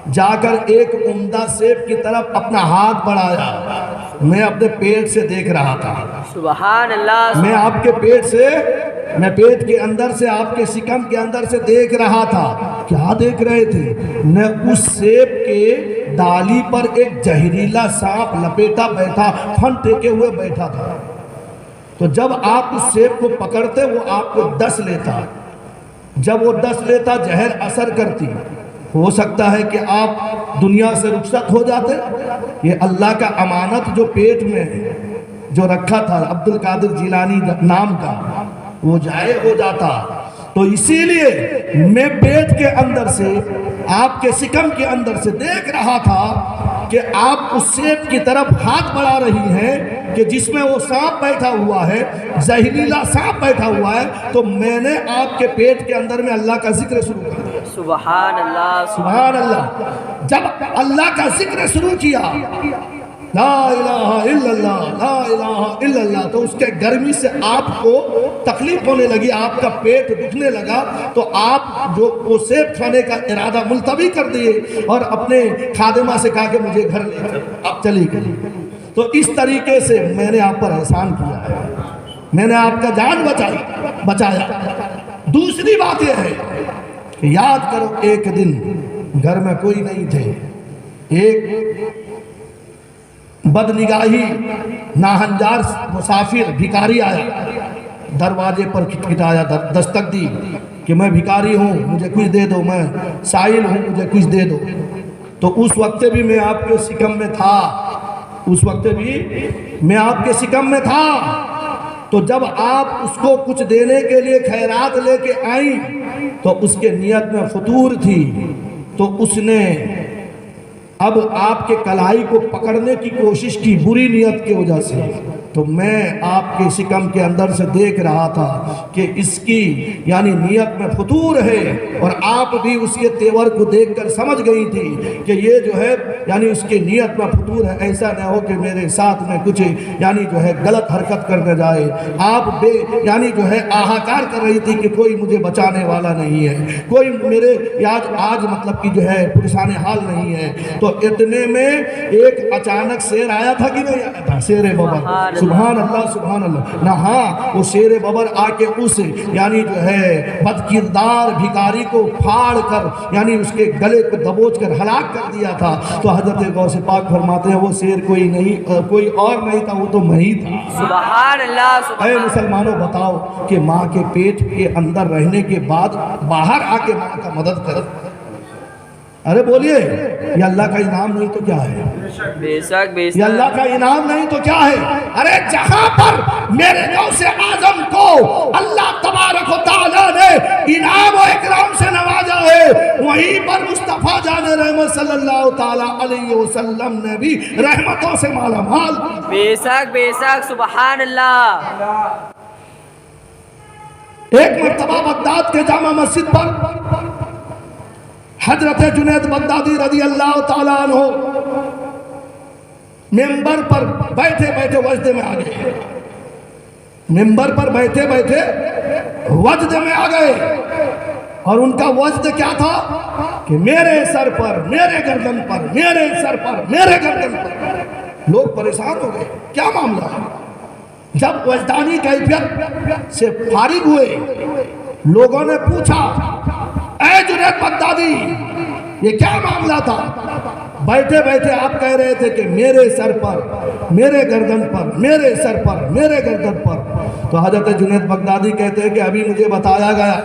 جا کر ایک عمدہ سیب کی طرف اپنا ہاتھ بڑھایا. میں اپنے پیٹ سے دیکھ رہا تھا. سبحان اللہ. میں آپ کے پیٹ سے، میں پیٹ کے اندر سے، آپ کے شکم کے اندر سے دیکھ رہا تھا. کیا دیکھ رہے تھے؟ میں اس سیب کے ڈالی پر ایک زہریلا سانپ لپیٹا بیٹھا، پھن ٹیکے ہوئے بیٹھا تھا. تو جب آپ اس سیب کو پکڑتے وہ آپ کو ڈس لیتا. جب وہ ڈس لیتا زہر اثر کرتی. ہو سکتا ہے کہ آپ دنیا سے رخصت ہو جاتے. یہ اللہ کا امانت جو پیٹ میں جو رکھا تھا عبد القادر جیلانی نام کا، وہ ضائع ہو جاتا. تو اسی لیے میں پیٹ کے اندر سے، آپ کے شکم کے اندر سے دیکھ رہا تھا کہ آپ اس سیب کی طرف ہاتھ بڑھا رہی ہیں کہ جس میں وہ سانپ بیٹھا ہوا ہے، زہریلا سانپ بیٹھا ہوا ہے. تو میں نے آپ کے پیٹ کے اندر میں اللہ کا ذکر شروع کر دیا. سبحان اللہ. سبحان اللہ. جب اللہ کا ذکر شروع کیا، لا الہ الا اللہ، لا الہ الا اللہ، تو اس کے گرمی سے آپ کو تکلیف ہونے لگی، آپ کا پیٹ دکھنے لگا. تو آپ جو وہ سیب کھانے کا ارادہ ملتوی کر دیے اور اپنے خادمہ سے کہا کہ مجھے گھر لے کر اب چلی گئی. تو اس طریقے سے میں نے آپ پر احسان کیا ہے، میں نے آپ کا جان بچایا. دوسری بات یہ ہے کہ یاد کرو، ایک دن گھر میں کوئی نہیں تھے. ایک بدنگاہی ناہنجار مسافر بھکاری آیا، دروازے پر کھٹکھٹایا، دستک دی کہ میں بھکاری ہوں، مجھے کچھ دے دو، میں سائل ہوں، مجھے کچھ دے دو. تو اس وقت بھی میں آپ کے شکم میں تھا، اس وقت بھی میں آپ کے شکم میں تھا. تو جب آپ اس کو کچھ دینے کے لیے خیرات لے کے آئیں تو اس کے نیت میں فطور تھی. تو اس نے اب آپ کے کلائی کو پکڑنے کی کوشش کی بری نیت کی وجہ سے. تو میں آپ کے شکم کے اندر سے دیکھ رہا تھا کہ اس کی یعنی نیت میں فطور ہے، اور آپ بھی اس کے تیور کو دیکھ کر سمجھ گئی تھی کہ یہ جو ہے یعنی اس کی نیت میں فطور ہے. ایسا نہ ہو کہ میرے ساتھ میں کچھ یعنی جو ہے غلط حرکت کرنے جائے. آپ یعنی جو ہے آہاکار کر رہی تھی کہ کوئی مجھے بچانے والا نہیں ہے، کوئی میرے آج مطلب کہ جو ہے پریشان حال نہیں ہے. تو اتنے میں ایک اچانک شیر آیا تھا کہ نہیں آیا تھا؟ شیر ببر. سبحان اللہ، سبحان اللہ. نہ ہاں، وہ شیر ببر آ کے اس یعنی جو ہے بد کردار بھکاری کو پھاڑ کر یعنی اس کے گلے کو دبوچ کر ہلاک کر دیا تھا. تو حضرت غوث پاک فرماتے ہیں وہ شیر کوئی اور نہیں تھا، وہ تو میں ہی تھا. سبحان اللہ. اے مسلمانوں، بتاؤ کہ ماں کے پیٹ کے اندر رہنے کے بعد باہر آ کے ماں کا مدد کر. ارے بولیے، یہ اللہ کا انعام نہیں تو کیا ہے؟ بے شک بے شک. یہ اللہ کا انعام نہیں تو کیا ہے؟ ارے جہاں پر میرے غوث اعظم کو اللہ تبارک و تعالیٰ نے انعام و اکرام سے نوازا ہے، وہیں پر مصطفیٰ جان رحمت صلی اللہ تعالیٰ علیہ وسلم نے بھی رحمتوں سے مالا مال. بے شک بے شک. سبحان اللہ. ایک مرتبہ بغداد کے جامع مسجد پر حضرت جنید بغدادی رضی اللہ تعالیٰ عنہ ممبر پر بیٹھے بیٹھے وجد میں آ گئے. ممبر پر بیٹھے بیٹھے وجد میں آ گئے، اور ان کا وجد کیا تھا کہ میرے سر پر، میرے گردن پر، میرے سر پر، میرے گردن پر. لوگ پریشان ہو گئے، کیا معاملہ ہے؟ جب وجدانی کیفیت سے فارغ ہوئے، لوگوں نے پوچھا اے جنید بغدادی یہ کیا معاملہ تھا؟ بیٹھے بیٹھے آپ کہہ رہے تھے کہ میرے سر پر، میرے گردن پر، میرے سر پر، میرے گردن پر. تو حضرت جنید بغدادی کہتے ہیں کہ ابھی مجھے بتایا گیا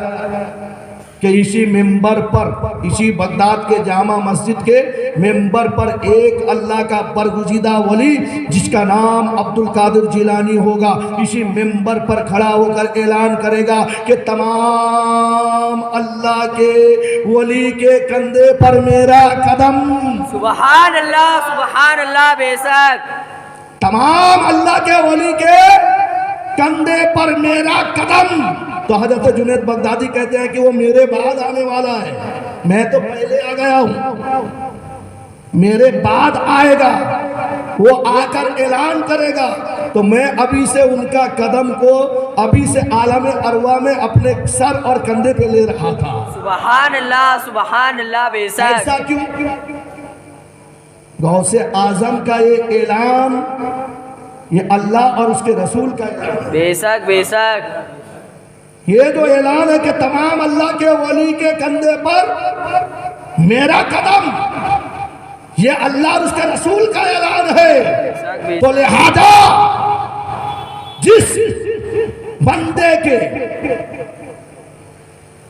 کہ اسی ممبر پر، اسی بغداد کے جامع مسجد کے ممبر پر ایک اللہ کا برگزیدہ ولی جس کا نام عبد القادر جیلانی ہوگا، اسی ممبر پر کھڑا ہو کر اعلان کرے گا کہ تمام اللہ کے ولی کے کندھے پر میرا قدم. سبحان اللہ. سبحان اللہ. بے شک. تمام اللہ کے ولی کے کندھے پر میرا قدم. تو حضرت جنید بغدادی کہتے ہیں کہ وہ میرے بعد آنے والا ہے، میں تو پہلے آ گیا ہوں، میرے بعد آئے گا، وہ آ کر اعلان کرے گا. تو میں ابھی سے ان کا قدم کو ابھی سے عالم ارواح میں اپنے سر اور کندھے پہ لے رہا تھا. سبحان اللہ بے شک ایسا کیوں؟ غوث اعظم کا یہ اعلان، یہ اللہ اور اس کے رسول کا اعلان، بے شک بے شک یہ جو اعلان ہے کہ تمام اللہ کے ولی کے کندھے پر میرا قدم، یہ اللہ اور اس کے رسول کا اعلان ہے۔ تو لہذا جس بندے کے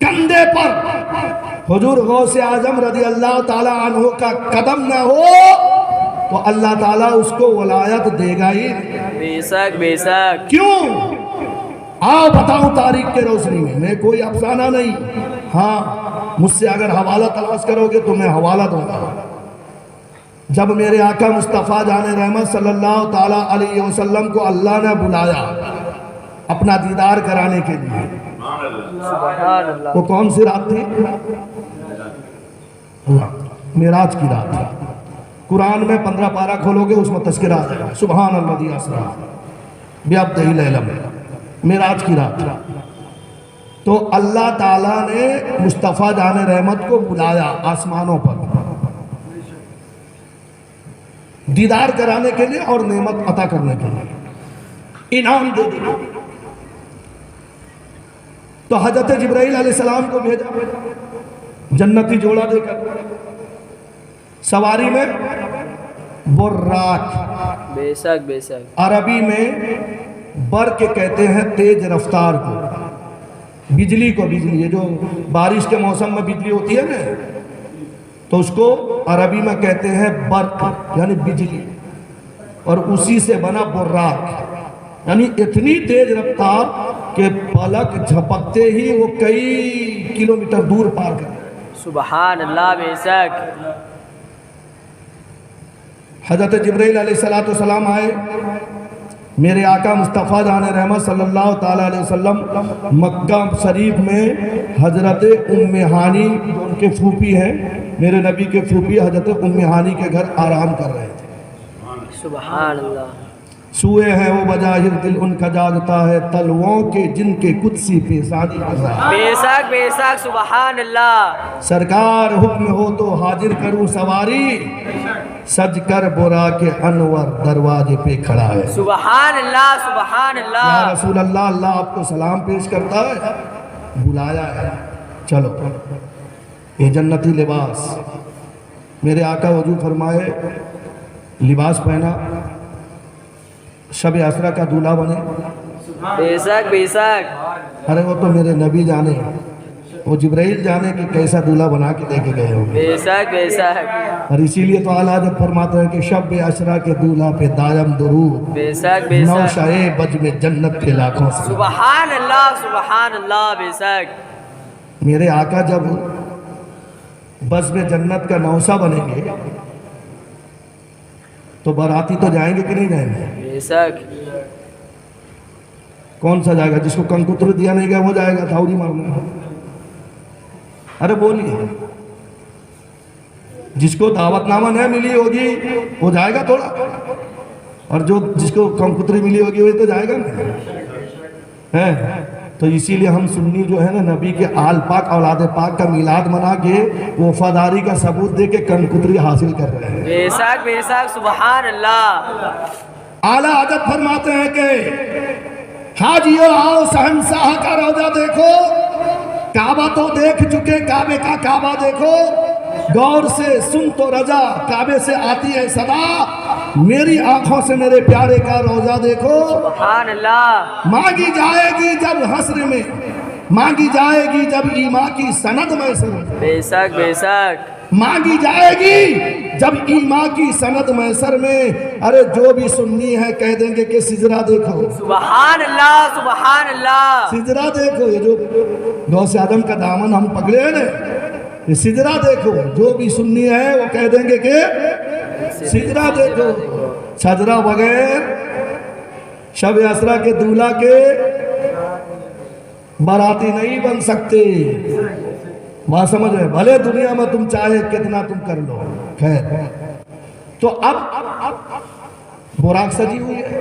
کندھے پر حضور غوث اعظم رضی اللہ تعالی عنہ کا قدم نہ ہو تو اللہ تعالیٰ اس کو ولایت دے گا ہی نہیں۔ بے شک بے شک کیوں؟ آؤ بتاؤں تاریخ کے روشنی میں کوئی افسانہ نہیں، ہاں مجھ سے اگر حوالہ تلاش کرو گے تو میں حوالہ دوں گا۔ جب میرے آقا مصطفیٰ جان رحمت صلی اللہ تعالیٰ علیہ وسلم کو اللہ نے بلایا اپنا دیدار کرانے کے لیے، سبحان اللہ وہ کون سی رات تھی؟ معراج کی رات تھی۔ قرآن میں 15 پارہ کھولو گے اس میں تذکرہ آ جائے گا، سبحان الذی اسریٰ بعبدہ لیلا، معراج کی رات تھی۔ تو اللہ تعالیٰ نے مصطفیٰ جان رحمت کو بلایا آسمانوں پر دیدار کرانے کے لیے اور نعمت عطا کرنے کے لیے، انعام دے دیا۔ تو حضرت جبرائیل علیہ السلام کو بھیجا، جنتی جوڑا دے کر، سواری میں براق، بے شک بے شک عربی میں برق کہتے ہیں تیز رفتار کو، بجلی کو، بجلی یہ جو بارش کے موسم میں بجلی ہوتی ہے نا تو اس کو عربی میں کہتے ہیں برق یعنی بجلی، اور اسی سے بنا براق، یعنی اتنی تیز رفتار کہ پلک جھپکتے ہی وہ کئی کلومیٹر دور پار کر گئے۔ سبحان اللہ بے شک حضرت جبرائیل علیہ السلام آئے، میرے آقا مصطفیٰ جان رحمت صلی اللہ تعالیٰ علیہ وسلم مکہ شریف میں حضرت ام ہانی جو ان کے پھوپھی ہیں، میرے نبی کے پھوپھی حضرت ام ہانی کے گھر آرام کر رہے تھے۔ سبحان اللہ سوئے ہیں وہ بظاہر دل ان کا جاگتا ہے، تلووں کے جن کے قدسی پہ شادی کرتا ہے۔ بے شک سبحان اللہ سرکار حکم ہو تو حاضر کروں سواری، سج کر برا کے انور دروازے پہ کھڑا ہے۔ سبحان اللہ یا رسول اللہ، اللہ آپ کو سلام پیش کرتا ہے، بلایا ہے، چلو یہ جنتی لباس، میرے آقا وضو فرمائے، لباس پہنا، شب اسرا کا دولہا بنے۔ بے شک ارے وہ تو میرے نبی جانے، وہ جبرائیل جانے کہ کیسا دولہا بنا کے لے کے گئے ہوں گے۔ بے شک اور اسی لیے تو اعلیٰ حضرت فرماتے ہیں کہ شب اسرا کے دولہا پہ دائم درود، بے شک نوشہ بج میں جنت کے لاکھوں سے۔ سبحان اللہ بے شک میرے آقا جب بس میں جنت کا نوشہ بنیں گے تو باراتی تو جائیں گے کہ نہیں جائیں گے؟ بے شک کون سا جائے گا؟ جس کو کنکتر دیا نہیں گیا وہ جائے گا تھاوری مارنے؟ ارے بولیے، جس کو دعوت نامہ نہیں ملی ہوگی وہ جائے گا تھوڑا، اور جو جس کو کنکتری ملی ہوگی وہی تو جائے گا نا۔ تو اسی لیے ہم سنی جو ہے نا نبی کے آل پاک اولاد پاک کا میلاد منا کے وفاداری کا ثبوت دے کے کنکتری حاصل کر رہے ہیں۔ بے شک سبحان اللہ اعلیٰ حضرت فرماتے ہیں کہ حاجیو آؤ شہنشاہ کا روضہ دیکھو، کعبہ تو دیکھ چکے، کعبے کا کعبہ دیکھو، غور سے سن تو رجا، کعبے سے آتی ہے صدا، میری آنکھوں سے میرے پیارے کا روضہ دیکھو۔ سبحان اللہ مانگی جائے گی جب حسر میں، مانگی جائے گی جب ایمان کی سند میسر میں، بے شک مانگی جائے گی جب ایمان کی سند میسر میں۔ ارے جو بھی سنی ہے کہہ دیں گے کہ سجرہ دیکھو، سبحان اللہ سجرہ دیکھو، یہ جو غوث اعظم کا دامن ہم پکڑے ہیں نا، یہ سجرہ دیکھو، جو بھی سنی ہے وہ کہہ دیں گے کہ سجرہ دیکھو۔ سجرہ بغیر شب اسرا کے دولہا کے باراتی نہیں بن سکتے، بات سمجھ رہے؟ بھلے دنیا میں تم چاہے کتنا تم کر لو، خیر۔ تو اب براق سجی ہوئی ہے،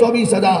24,000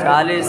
40।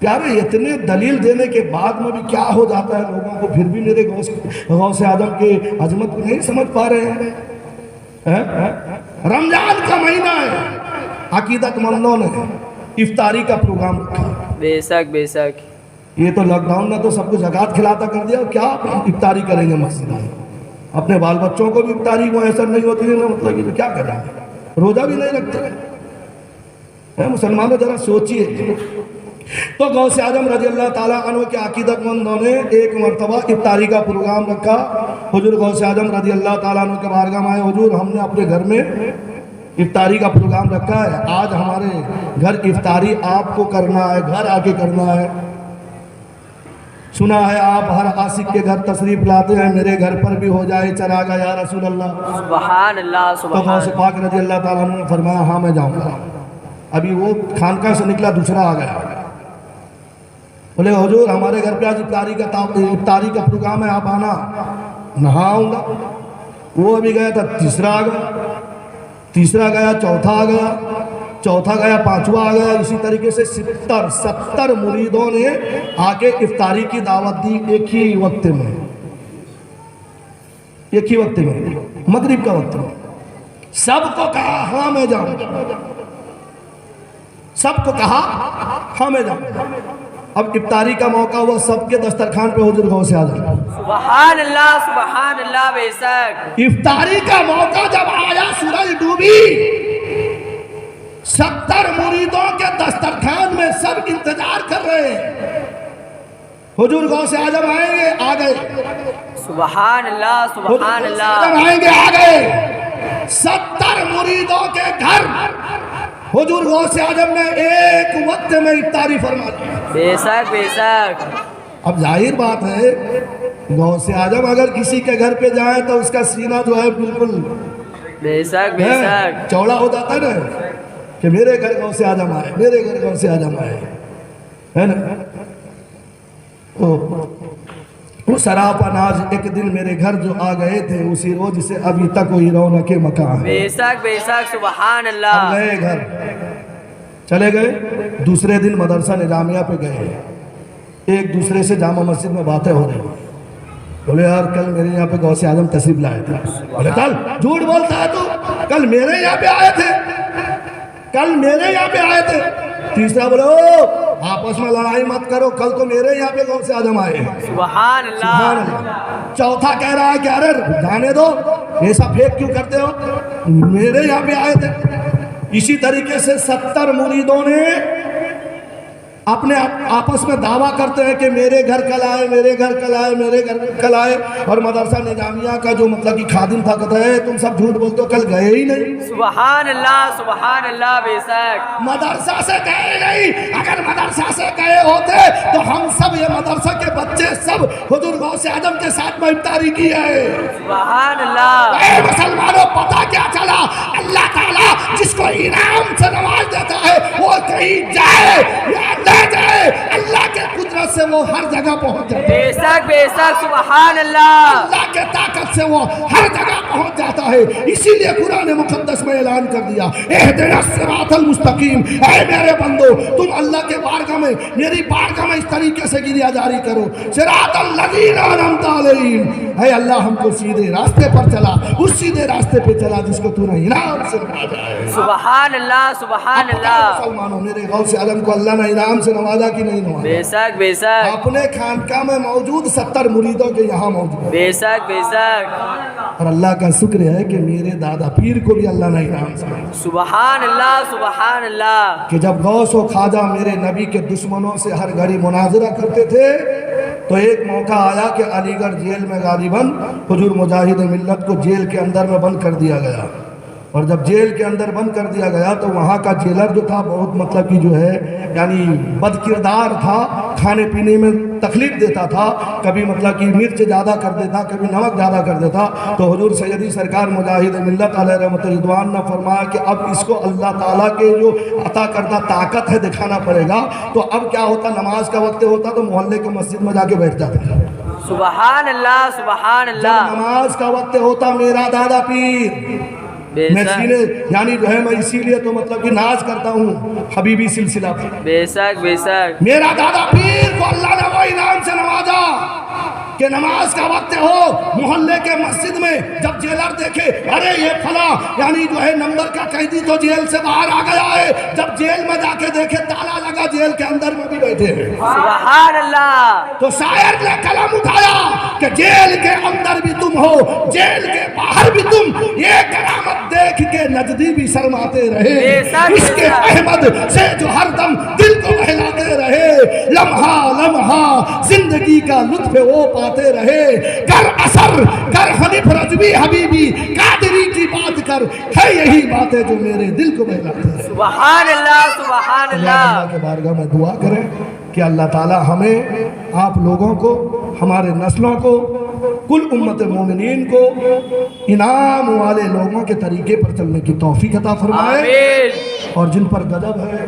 پیارے اتنے دلیل دینے کے بعد میں بھی کیا ہو جاتا ہے لوگوں کو، پھر بھی میرے غوث اعظم کی عظمت کو نہیں سمجھ پا رہے ہیں۔ رمضان کا مہینہ ہے، عقیدت مندوں نے افطاری کا پروگرام رکھا۔ بے شک بے شک، یہ تو لاک ڈاؤن نے تو سب کو زکوٰۃ کھلاتا کر دیا، کیا افطاری کریں گے مسجد میں؟ اپنے بال بچوں کو بھی افطاری میسر نہیں ہوتی ہے، مطلب یہ کیا کریں گے؟ روزہ بھی نہیں رکھتے۔ مسلمانوں ذرا سوچیے۔ تو غوث اعظم رضی اللہ تعالیٰ عنہ کے عقیدت مندوں نے ایک مرتبہ افطاری کا پروگرام رکھا۔ حضور غوث اعظم رضی اللہ تعالیٰ عنہ کے بارگاہ میں آئے، حضور ہم نے اپنے گھر میں افطاری کا پروگرام رکھا ہے، آج ہمارے گھر کی افطاری آپ کو کرنا ہے، گھر آ کے کرنا ہے۔ سنا ہے آپ ہر عاشق کے گھر تشریف لاتے ہیں، میرے گھر پر بھی ہو جائے چراغا یا رسول اللہ۔ سبحان اللہ تو سبحان غوث اللہ۔ پاک رضی اللہ تعالیٰ عنہ نے فرمایا ہاں میں جاؤں گا۔ ابھی وہ خانقاہ سے نکلا، دوسرا آ گیا، بولے حضور ہمارے گھر پہ آج افطاری کا پروگرام ہے، آپ آنا۔ نہا آؤں گا۔ وہ ابھی گیا تھا، تیسرا آ گیا، تیسرا گیا، چوتھا آ گیا، چوتھا گیا، پانچواں آ گیا۔ اسی طریقے سے 70 مریدوں نے آ کے افطاری کی دعوت دی ایک ہی وقت میں، ایک ہی وقت میں، مغرب کا وقت میں۔ سب کو کہا ہاں میں جاؤں گا، سب کو کہا ہاں میں جاؤں گا۔ اب افطاری کا موقع ہوا، سب کے دسترخوان پہ حضور غوث اعظم۔ سبحان اللہ بے شک۔ افطاری کا موقع جب آیا، سورج ڈوبی، 70 مریدوں کے دسترخوان میں سب انتظار کر رہے ہیں، حضور غوث اعظم آئیں گے، آ گئے۔ سبحان اللہ سبحان اللہ۔ آئیں گے، آ گئے۔ 70 مریدوں کے گھر حضور غوث اعظم نے ایک وقت میں افطاری فرما دی۔ بے شک بے شک۔ اب ظاہر بات ہے غوث اعظم اگر کسی کے گھر پہ جائے تو اس کا سینہ جو ہے بالکل بے شک بے شک۔ چوڑا ہو جاتا ہے نا، کہ میرے گھر غوث اعظم آئے، میرے گھر غوث اعظم آئے، ہے نا۔ وہ سراپا ناز ایک دن میرے گھر جو آ گئے تھے، اسی روز سے ابھی تک وہی رونق مکان ہے۔ بے شک بے شک سبحان اب اللہ۔ گئے گھر، چلے گئے، دوسرے دن مدرسہ نظامیہ پہ گئے، ایک دوسرے سے جامع مسجد میں باتیں ہو رہی، بولے یار کل میرے یہاں پہ غوث اعظم تشریف لائے تھے۔ بولے کل جھوٹ بولتا ہے تو، کل میرے یہاں پہ آئے تھے، کل میرے یہاں پہ آئے تھے۔ تیسرا بولے او آپس میں لڑائی مت کرو، کل تو میرے یہاں پہ غوث اعظم آئے۔ سبحان سبحان اللہ۔ اللہ۔ چوتھا کہہ رہا ہے کہ ارے جانے دو، ایسا پھیک کیوں کرتے ہو، میرے یہاں پہ آئے تھے۔ اسی طریقے سے 70 مریدوں نے اپنے آپس میں دعویٰ کرتے ہیں کہ میرے گھر کل آئے، میرے گھر کل آئے، میرے گھر کل آئے، اور مدرسہ نظامیہ کا جو مطلب کہ خادم تھا کہتا ہے تم سب جھوٹ بولتے ہو، کل گئے ہی نہیں۔ سبحان اللہ بے شک۔ مدرسہ سے گئے نہیں، اگر مدرسہ سے گئے ہوتے تو ہم سب یہ مدرسہ کے بچے سب حضور غوث اعظم کے ساتھ میں افطاری کی ہے۔ سبحان اللہ۔ اے مسلمانوں پتہ کیا چلا، اللہ تعالیٰ جس کو انعام سے نواز دیتا ہے وہ کہیں جائے یا نہ جائے، اللہ کے قدرت سے وہ ہر جگہ پہنچ جاتا ہے، بے شک سبحان اللہ۔ اللہ کے طاقت سے وہ ہر جگہ پہنچ جاتا ہے۔ اسی لیے قرآن مقدس میں اعلان کر دیا اہدنا الصراط المستقیم، اے میرے بندو تم اللہ کے بارگاہ میں، میری بارگاہ میں اس طریقے سے گریہ جاری کرو، صراط الذین انعمت علیہم، اے اللہ ہم کو سیدھے راستے پر چلا، اس سیدھے راستے پہ چلا جس کو تو نے انعام سے نوازا ہے۔ سبحان اللہ سبحان اللہ۔ مسلمانوں میرے غوث اعظم کو اللہ نے انعام سے نوازا کہ نہیں نوازا؟ بے شک بے شک اپنے خانقاہ میں موجود 70 مریدوں کے یہاں موجود، بے شک بے شک۔ اور اللہ کا شکر ہے کہ میرے دادا پیر کو بھی اللہ نے انعام سے نوازا، سبحان اللہ کہ جب غوث و خواجہ میرے نبی کے دشمنوں سے ہر گھڑی مناظرہ کرتے تھے تو ایک موقع آیا کہ علی گڑھ جیل میں غالباً حضور مجاہد ملت کو جیل کے اندر میں بند کر دیا گیا، اور جب جیل کے اندر بند کر دیا گیا تو وہاں کا جیلر جو تھا بہت مطلب کہ جو ہے یعنی بد کردار تھا، کھانے پینے میں تکلیف دیتا تھا، کبھی مطلب کہ مرچ زیادہ کر دیتا، کبھی نمک زیادہ کر دیتا۔ تو حضور سیدی سرکار مجاہد ملت علیہ رحمت رضوان نے فرمایا کہ اب اس کو اللہ تعالیٰ کے جو عطا کردہ طاقت ہے دکھانا پڑے گا۔ تو اب کیا ہوتا، نماز کا وقت ہوتا تو محلے کے مسجد میں جا کے بیٹھ جاتا، سبحان اللہ جب نماز کا وقت ہوتا میرا دادا پیر بے میں شک۔ سینے یعنی جو ہے میں اسی لیے تو مطلب کہ ناز کرتا ہوں حبیبی سلسلہ پر. بے شک بے شک میرا دادا پیر کو اللہ نے وہ انعام سے نوازا کہ نماز کا وقت ہو محلے کے مسجد میں جب جیلر دیکھے ارے یہ فلاں یعنی جو ہے نمبر کا قیدی تو جیل سے باہر آ گیا ہے, جب جیل میں جا کے دیکھے تالا لگا جیل کے اندر میں بھی بیٹھے ہیں, سبحان اللہ. تو شاعر نے قلم اٹھایا کہ جیل کے اندر بھی تم ہو جیل کے باہر بھی تم, یہ کرامت دیکھ کے نجدی بھی شرماتے رہے, عشق احمد سے جو ہر دم دل کو بہلاتے رہے, لمحہ لمحہ زندگی کا لطف وہ پاتے رہے, کر اثر کر حنیف رجوی حبیبی قادری کی بات کر, ہے یہی باتیں جو میرے دل کو بہلاتے ہیں. سبحان اللہ سبحان اللہ. اللہ کے بارگاہ میں دعا کریں کہ اللہ تعالی ہمیں آپ لوگوں کو ہمارے نسلوں کو کل امت مومنین کو انعام والے لوگوں کے طریقے پر چلنے کی توفیق عطا فرمائے, آمین. اور جن پر غضب ہے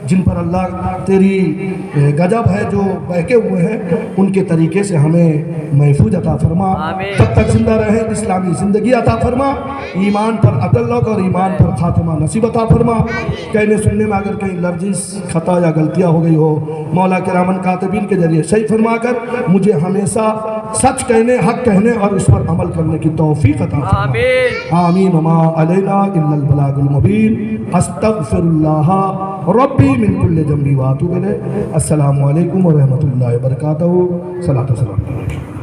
جن پر اللہ تیری غضب ہے جو بہکے ہوئے ہیں ان کے طریقے سے ہمیں محفوظ عطا فرما, آمین. جب تک زندہ رہیں اسلامی زندگی عطا فرما, ایمان پر عدل رکھ اور ایمان پر خاتمہ نصیب عطا فرما. کہنے سننے میں اگر کہیں لرزش خطا یا غلطیاں ہو گئی ہو مولا کرامن کاتبین کے ذریعے صحیح فرما کر مجھے ہمیشہ سچ کہنے حق کہنے اور اس پر عمل کرنے کی توفیق عطا فرما. آمین. آمین. وما علینا الا البلاغ المبین. استغفر اللہ ربی من کل ذنب واتوب الیہ. السلام علیکم ورحمۃ اللہ وبرکاتہ. صلاۃ و سلام.